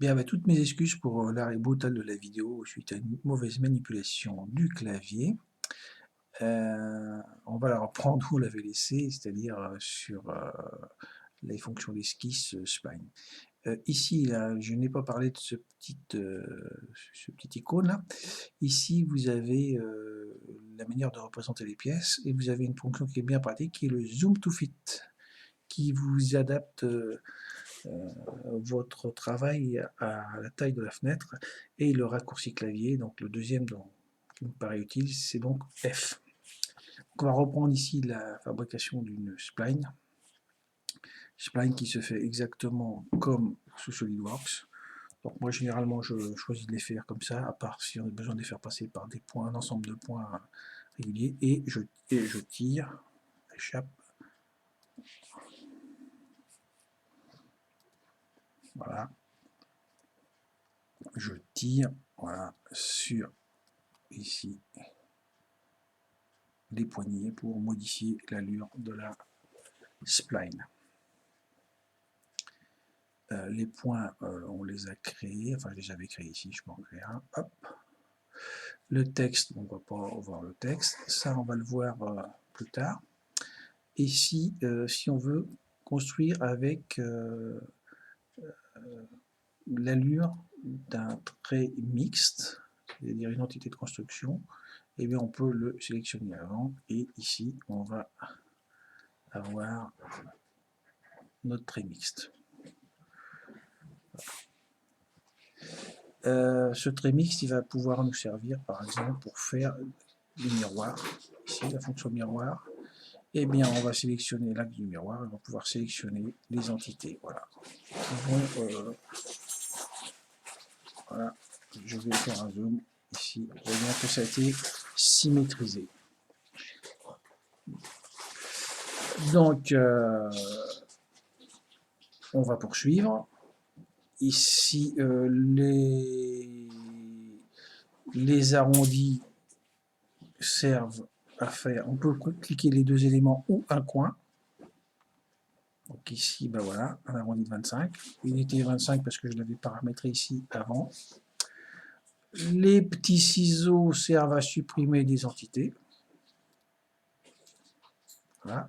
Bien, bah, toutes mes excuses pour l'arrêt brutal de la vidéo suite à une mauvaise manipulation du clavier. On va la reprendre où on l'avait laissé, c'est-à-dire sur les fonctions d'esquisse spline. Ici, là, je n'ai pas parlé de ce petit icône là. Ici, vous avez la manière de représenter les pièces et vous avez une fonction qui est bien pratique qui est le zoom to fit, qui vous adapte votre travail à la taille de la fenêtre et le raccourci clavier. Donc le deuxième qui me paraît utile, c'est donc F. Donc on va reprendre ici la fabrication d'une spline. Spline qui se fait exactement comme sous SolidWorks. Donc moi généralement je choisis de les faire comme ça, à part si on a besoin de les faire passer par des points, un ensemble de points réguliers, et je tire, échappe, voilà, je tire, voilà, sur ici les poignées pour modifier l'allure de la spline. Les points, on les a créés, enfin je les avais créés ici, je peux en créer un, hop. Le texte, on ne va pas voir le texte, ça on va le voir plus tard. Et si on veut construire avec l'allure d'un trait mixte, c'est-à-dire une entité de construction, eh bien on peut le sélectionner avant, et ici on va avoir notre trait mixte. Ce trait mixte, il va pouvoir nous servir par exemple pour faire des miroirs. Ici, la fonction miroir, eh bien on va sélectionner l'axe du miroir et on va pouvoir sélectionner les entités. Voilà. Voilà. Je vais faire un zoom ici. On voit bien que ça a été symétrisé. Donc, on va poursuivre. Ici, les arrondis servent à faire, on peut cliquer les deux éléments ou un coin. Donc ici, ben voilà, un arrondi de 25. Unité 25 parce que je l'avais paramétré ici avant. Les petits ciseaux servent à supprimer des entités. Voilà.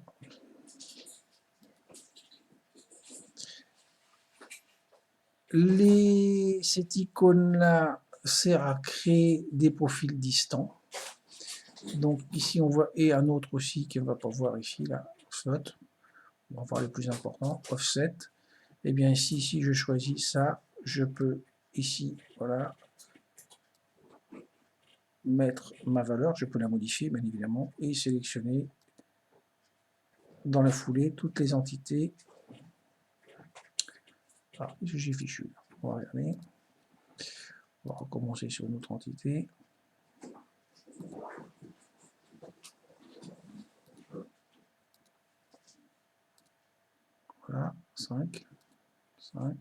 Cette icône-là sert à créer des profils distants. Donc ici, on voit, et un autre aussi qu'on ne va pas voir ici, là, slot. On va voir le plus important, offset. Et bien ici, si je choisis ça, je peux ici, voilà, mettre ma valeur, je peux la modifier bien évidemment, et sélectionner dans la foulée toutes les entités. Ah, j'ai fichu. On va regarder. On va recommencer sur une autre entité. Voilà, 5, 5,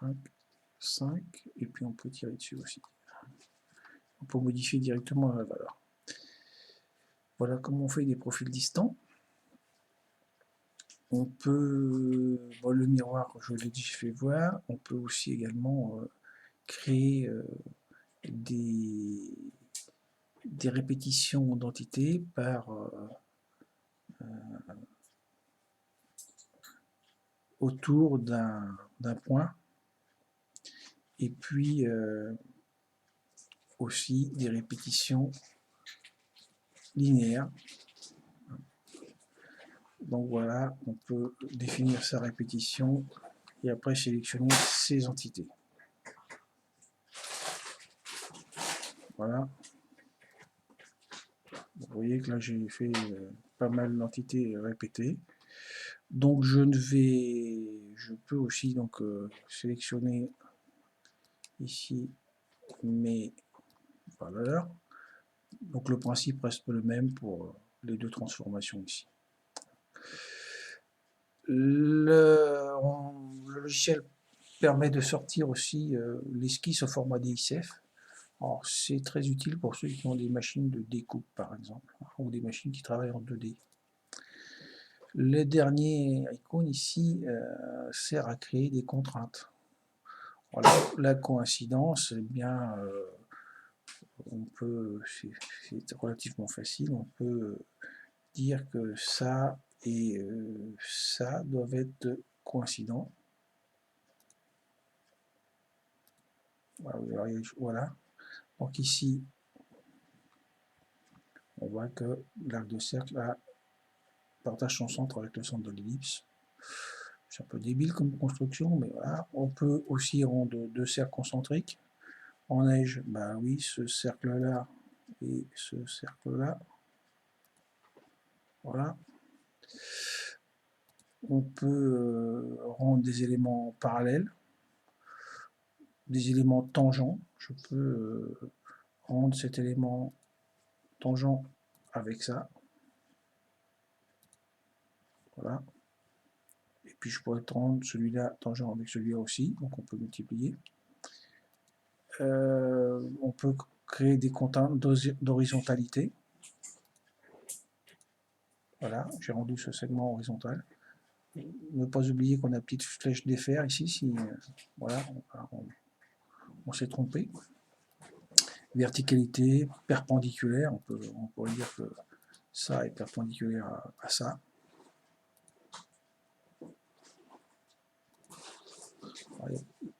5, 5, et puis on peut tirer dessus aussi. On peut modifier directement la valeur. Voilà comment on fait des profils distants. On peut, bon, le miroir, je l'ai dit, je fais voir. On peut aussi également créer des répétitions d'entités par autour d'un point, et puis aussi des répétitions linéaires. Donc voilà, on peut définir sa répétition et après sélectionner ces entités. Voilà. Vous voyez que là j'ai fait pas mal d'entités répétées. Donc je peux aussi donc sélectionner ici mes valeurs. Donc le principe reste le même pour les deux transformations ici. Le logiciel permet de sortir aussi l'esquisse au format DXF. Alors c'est très utile pour ceux qui ont des machines de découpe par exemple, ou des machines qui travaillent en 2D. Le dernier icône ici sert à créer des contraintes. Voilà, la coïncidence, eh bien, on peut, c'est relativement facile, on peut dire que ça et ça doivent être coïncidents. Voilà. Donc ici, on voit que l'arc de cercle partage son centre avec le centre de l'ellipse. C'est un peu débile comme construction, mais voilà. On peut aussi rendre deux cercles concentriques. En neige, bah oui, ce cercle-là et ce cercle-là. Voilà. On peut rendre des éléments parallèles, des éléments tangents. Je peux rendre cet élément tangent avec ça. Voilà. Et puis je pourrais rendre celui-là tangent avec celui-là aussi, donc on peut multiplier. On peut créer des contraintes d'horizontalité. Voilà, j'ai rendu ce segment horizontal. Ne pas oublier qu'on a une petite flèche défaire ici, si voilà, on s'est trompé. Verticalité, perpendiculaire, on pourrait dire que ça est perpendiculaire à ça.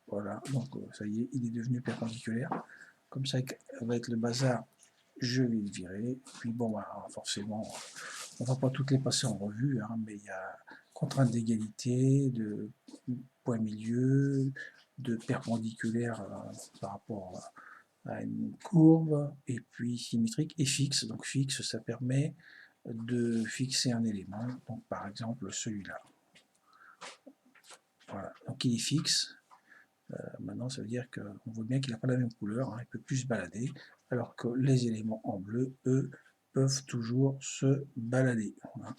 Voilà, donc ça y est, il est devenu perpendiculaire. Comme ça, avec le bazar, je vais le virer. Puis bon, bah, forcément, on ne va pas toutes les passer en revue, hein, mais il y a contrainte d'égalité, de point milieu, de perpendiculaire par rapport à une courbe, et puis symétrique et fixe. Donc fixe, ça permet de fixer un élément, donc par exemple celui-là. Voilà, donc il est fixe. Maintenant, ça veut dire qu'on voit bien qu'il n'a pas la même couleur, hein, il ne peut plus se balader, alors que les éléments en bleu, eux, peuvent toujours se balader. Voilà.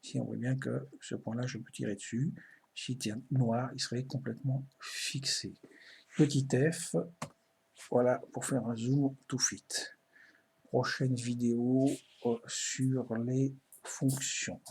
Ici, on voit bien que ce point-là, je peux tirer dessus. S'il était noir, il serait complètement fixé. Petit f, voilà, pour faire un zoom to fit. Prochaine vidéo sur les fonctions.